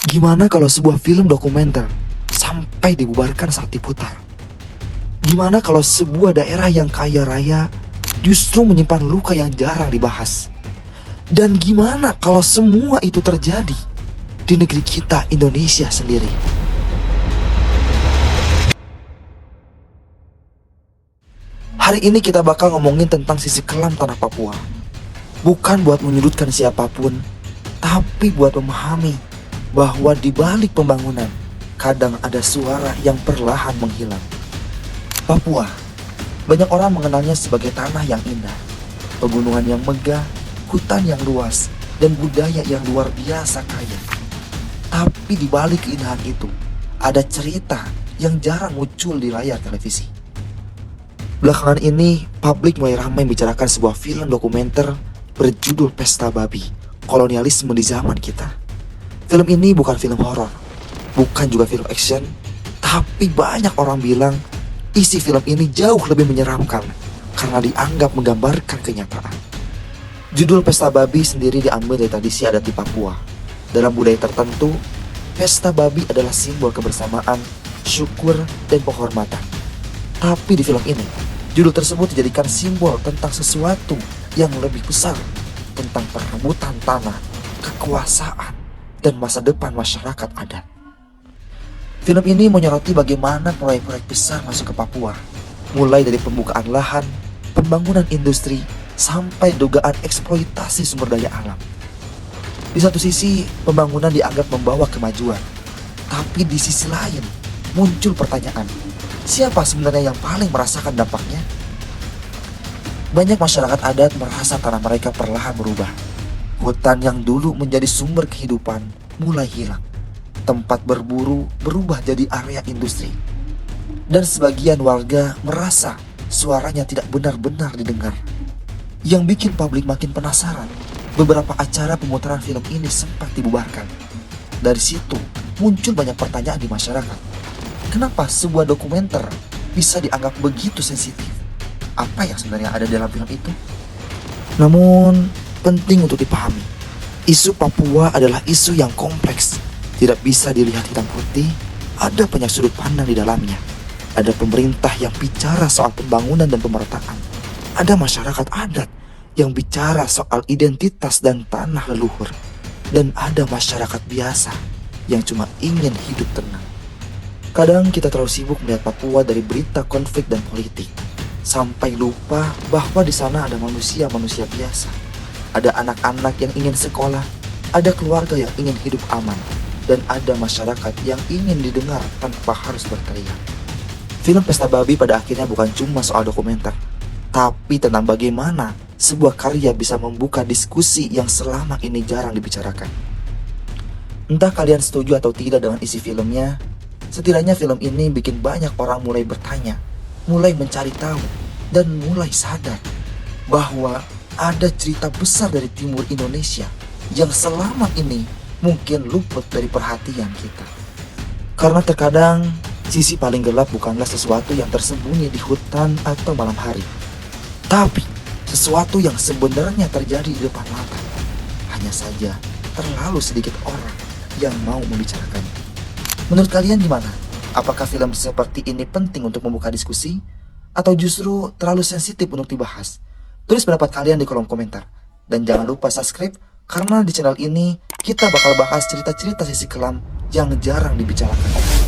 Gimana kalau sebuah film dokumenter sampai dibubarkan saat diputar? Gimana kalau sebuah daerah yang kaya raya justru menyimpan luka yang jarang dibahas? Dan gimana kalau semua itu terjadi di negeri kita, Indonesia sendiri? Hari ini kita bakal ngomongin tentang sisi kelam tanah Papua. Bukan buat menyudutkan siapapun, tapi buat memahami bahwa di balik pembangunan kadang ada suara yang perlahan menghilang. Papua, banyak orang mengenalnya sebagai tanah yang indah, pegunungan yang megah, hutan yang luas, dan budaya yang luar biasa kaya. Tapi di balik keindahan itu, ada cerita yang jarang muncul di layar televisi. Belakangan ini, publik mulai ramai membicarakan sebuah film dokumenter berjudul Pesta Babi, Kolonialisme di Zaman Kita. Film ini bukan film horor, bukan juga film action, tapi banyak orang bilang isi film ini jauh lebih menyeramkan karena dianggap menggambarkan kenyataan. Judul Pesta Babi sendiri diambil dari tradisi adat di Papua. Dalam budaya tertentu, Pesta Babi adalah simbol kebersamaan, syukur, dan penghormatan. Tapi di film ini, judul tersebut dijadikan simbol tentang sesuatu yang lebih besar, tentang perebutan tanah, kekuasaan, dan masa depan masyarakat adat. Film ini menyoroti bagaimana proyek-proyek besar masuk ke Papua, mulai dari pembukaan lahan, pembangunan industri, sampai dugaan eksploitasi sumber daya alam. Di satu sisi, pembangunan dianggap membawa kemajuan, tapi di sisi lain muncul pertanyaan, siapa sebenarnya yang paling merasakan dampaknya? Banyak masyarakat adat merasa tanah mereka perlahan berubah. Hutan yang dulu menjadi sumber kehidupan mulai hilang. Tempat berburu berubah jadi area industri. Dan sebagian warga merasa suaranya tidak benar-benar didengar. Yang bikin publik makin penasaran, beberapa acara pemutaran film ini sempat dibubarkan. Dari situ muncul banyak pertanyaan di masyarakat. Kenapa sebuah dokumenter bisa dianggap begitu sensitif? Apa yang sebenarnya ada dalam film itu? Namun, penting untuk dipahami, isu Papua adalah isu yang kompleks. Tidak bisa dilihat hitam putih, ada banyak sudut pandang di dalamnya. Ada pemerintah yang bicara soal pembangunan dan pemerataan. Ada masyarakat adat yang bicara soal identitas dan tanah leluhur. Dan ada masyarakat biasa yang cuma ingin hidup tenang. Kadang kita terlalu sibuk melihat Papua dari berita konflik dan politik, sampai lupa bahwa di sana ada manusia-manusia biasa. Ada anak-anak yang ingin sekolah, ada keluarga yang ingin hidup aman, dan ada masyarakat yang ingin didengar tanpa harus berteriak. Film Pesta Babi pada akhirnya bukan cuma soal dokumenter, tapi tentang bagaimana sebuah karya bisa membuka diskusi yang selama ini jarang dibicarakan. Entah kalian setuju atau tidak dengan isi filmnya, setidaknya film ini bikin banyak orang mulai bertanya, mulai mencari tahu, dan mulai sadar bahwa ada cerita besar dari timur Indonesia yang selama ini mungkin luput dari perhatian kita. Karena terkadang sisi paling gelap bukanlah sesuatu yang tersembunyi di hutan atau malam hari, tapi sesuatu yang sebenarnya terjadi di depan mata. Hanya saja terlalu sedikit orang yang mau membicarakannya. Menurut kalian gimana? Apakah film seperti ini penting untuk membuka diskusi? Atau justru terlalu sensitif untuk dibahas? Tulis pendapat kalian di kolom komentar. Dan jangan lupa subscribe, karena di channel ini kita bakal bahas cerita-cerita sisi kelam yang jarang dibicarakan orang.